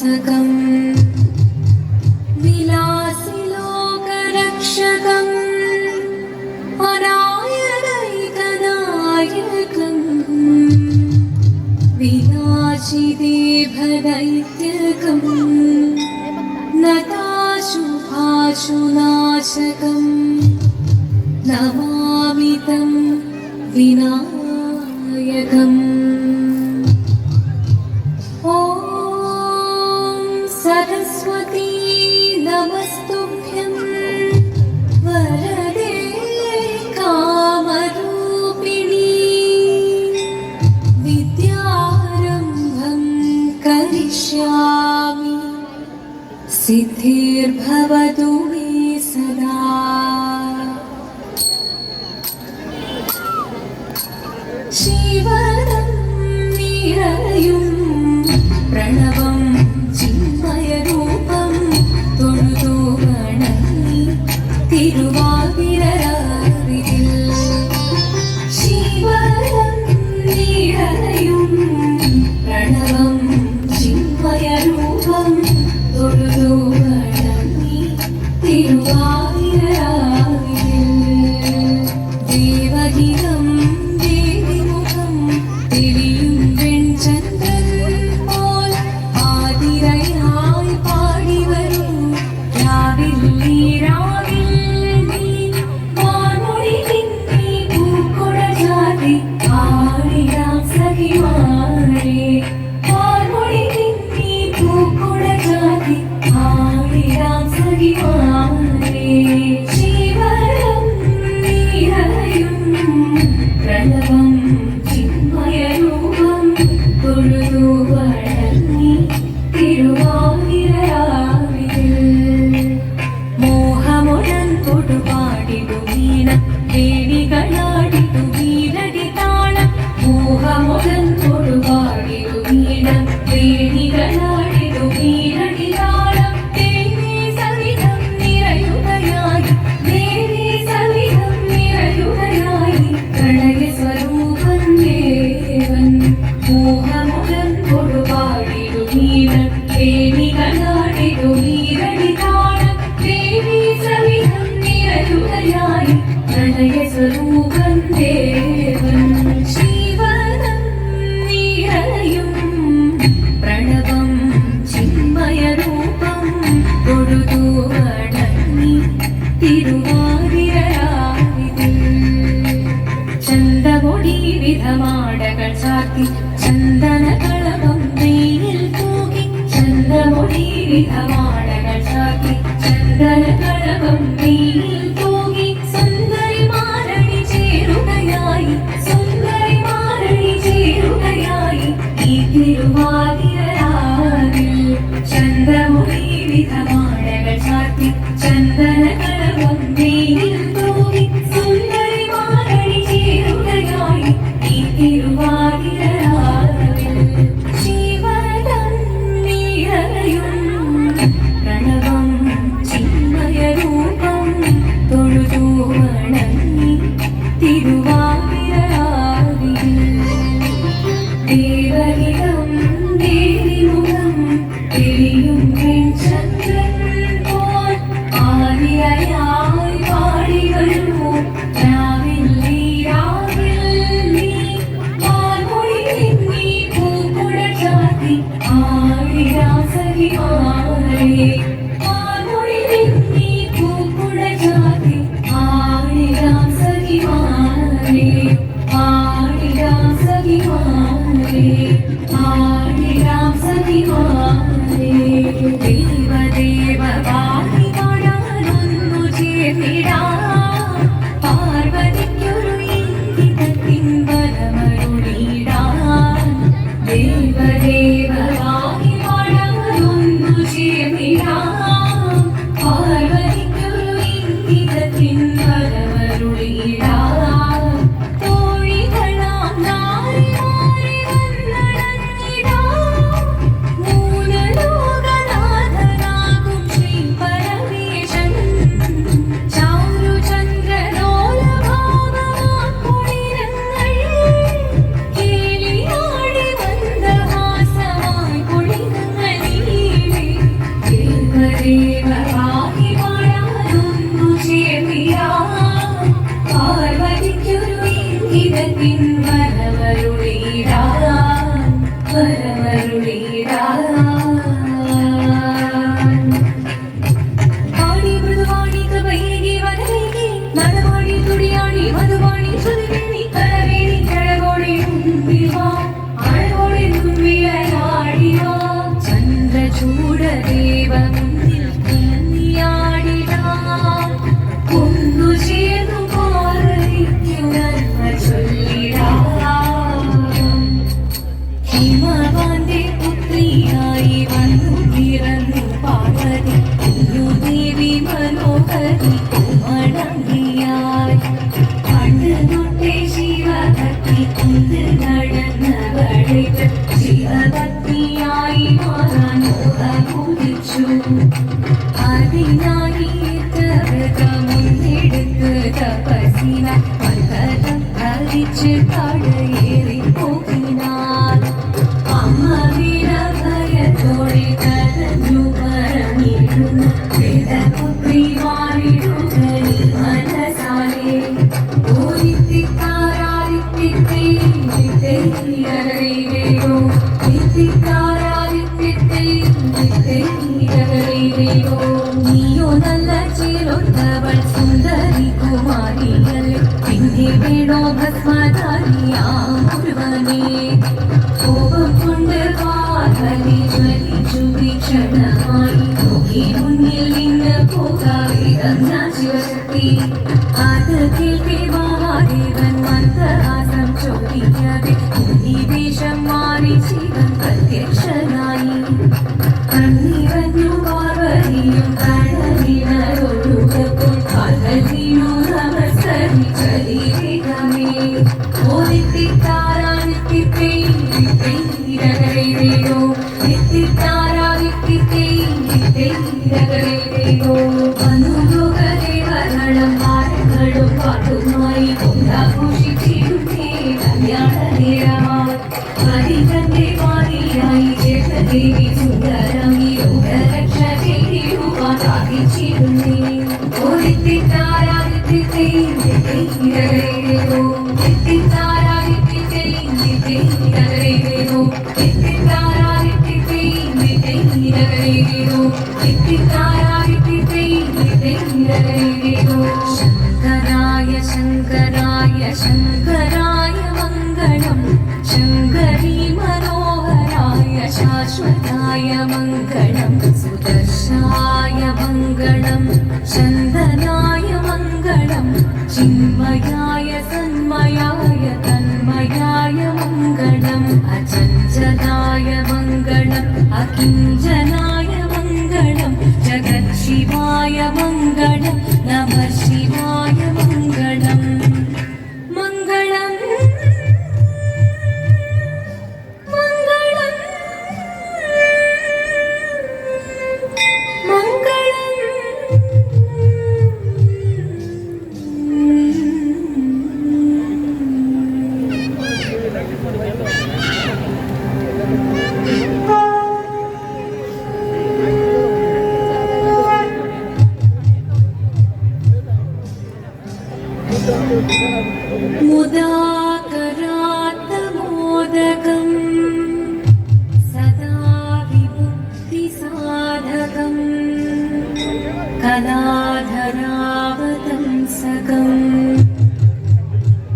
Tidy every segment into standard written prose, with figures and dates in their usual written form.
विलासकम् विलासिलोकरक्षकम् अनायकैकनायकम् विनाशिदेभदैत्यकम् नताशुभाशुनाशकम् नमामि तं विनायकम्। ॐ सरस्वती नमस्तुभ्यं वरदे कामरूपिणी विद्यारम्भं करिष्यामि सिद्धिर्भवतु मे सदा। शिवनं निरयुं प्रणवं चिन्मयरूपं തൊഴുതു വണങ്ങി തിരുവാതിരരാവിൽ ശിവനം നിറയും പ്രണവം ചിന്മയരൂപം തൊഴുതു വണങ്ങി തിരുവാതിരരാവിൽ ദേവഗീതം ചന്ദമൊടിവിധമാടകൾ ചാർത്തി ചന്ദനകളഭം നെയ്യിൽ തൂകി ചന്ദമൊടിവിധമാടകൾ ചാർത്തി ചന്ദനകളഭം നെയ്യിൽ തൂകി സുന്ദരിമാരണി ചേരുകയായി സുന്ദരിമാരണി ചേരുകയായി ഈ തിരുവാതിരരാവിൽ ചന്ദമൊടിവിധമാടകൾ ചാർത്തി ചന്ദനകളഭം നെയ്യിൽ തൂകി സുന്ദരിമാരണി ചേരുകയായി ഈ തിരുവാതിരരാവിൽ ശിവനം നിറയും പ്രണവം ചിന്മയരൂപം തൊഴുതു വണങ്ങി തിരുവാതിരരാവിൽ ദേവഹിതം ദേവിമുഖം തെളിയും ചന്ദ്രൻ പോൽ ആദിയായി പാടി വരൂ രാവിൽ നീ പാൽമൊഴി നീ പൂക്കുട ചാർത്തി ആടിരാം സഖിമാരേ പാൽമൊഴി നീ പൂക്കുട ചാർത്തി ആടിരാം സഖിമാരേ ആടിരാം സഖിമാരേ ആടിരാം സഖിമാരേ ദേവദേവ വാണി കാണാനൊന്നു ചേർന്നിടാം പാർവതിക്കൊരു ഇംഗിതത്തിൻ ബലമരുളിടാൻ ദേവദേവ വാണി കാണാനൊന്നു ചേർന്നിടാം പാർവതിക്കൊരു ഇംഗിതത്തിൻ ബലമരുളിടാൻ തോഴികളാം നാരിമാരെ വന്നണഞ്ഞിടാം മൂലലോകനാഥനാകും ശ്രീ പരമേശൻ ചാരുചന്ദ്രലോലഭാവമാക്കുളിരങ്ങൾ കേളിയാടി മന്ദഹാസമായി കുളിരങ്ങളിൽ അവൾ സുന്ദരി കുമാരിയല്ലേ പിന്നെ വേണോ ഭസ്മധാരിയാമുരുവനെ കോപം കൊണ്ട് പാർവതി ജ്വലിച്ചു വീക്ഷണമായി നോക്കി മുന്നിൽ നിന്ന് പോകാതെ ഞാൻ ശിവശക്തി അത് കേൾക്കെ മഹാദേവൻ മന്ദഹാസം ചോദിക്കാതെ വേഷം മാറി ശിവൻ പ്രത്യക്ഷനായി കണ്ണിറഞ്ഞു പാർവതിയും കടലിനൊഴുകപ്പോൾ പകലിനു നമസ്കരിച്ചലിവേഗമേ ഓദിത്തിത്താരാദിത്തിത്തേരോ നിത്തിത്താരാദിത്തിത്തേരോ അനുലോകദേവകളും ഭാരങ്ങളും പാട്ടുമായി കൊണ്ടാഘോഷിച്ചിരുന്നേ കല്യാണനേരമായി ഹരിതന്റെ പാതിയായി ജഗദേവി സുന്ദരമി ലോകരക്ഷ ചെയ്തിടുവാൻ സാധിച്ചിരുന്നേ ഓദിത്തിത്താരാദിത്തിത്തേരോ നിത്തിത്താരാദിത്തിത്തേരോ ശങ്കരായ ശങ്കരായ ശങ്കരായ മംഗളം ശങ്കരീ മനോഹരായ ശാശ്വതായ മംഗളം സുദർശായ മംഗളം ചന്ദനായ മംഗളം ചിന്മയായ സന്മയായ തന്മയായ മംഗളം അചഞ്ചലായ മംഗളം അകിഞ്ചനായ മംഗളം ജഗത്ശിവായ മംഗളം നമഃ ശിവായ മംഗളം മംഗളം മംഗളം മുദാകരാത്തമോദകം സദാ വിമുക്തിസാധകം കലാധരാവതംസകം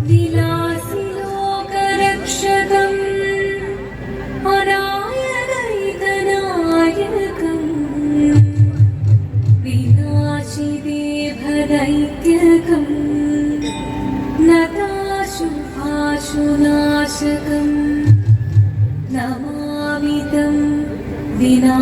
വിലാസിലോകരക്ഷകം അനായകൈകനായകം വിനാശിദേവദൈത്യകം നതാശുഭാശുനാശകം നമാമിതം വിനാ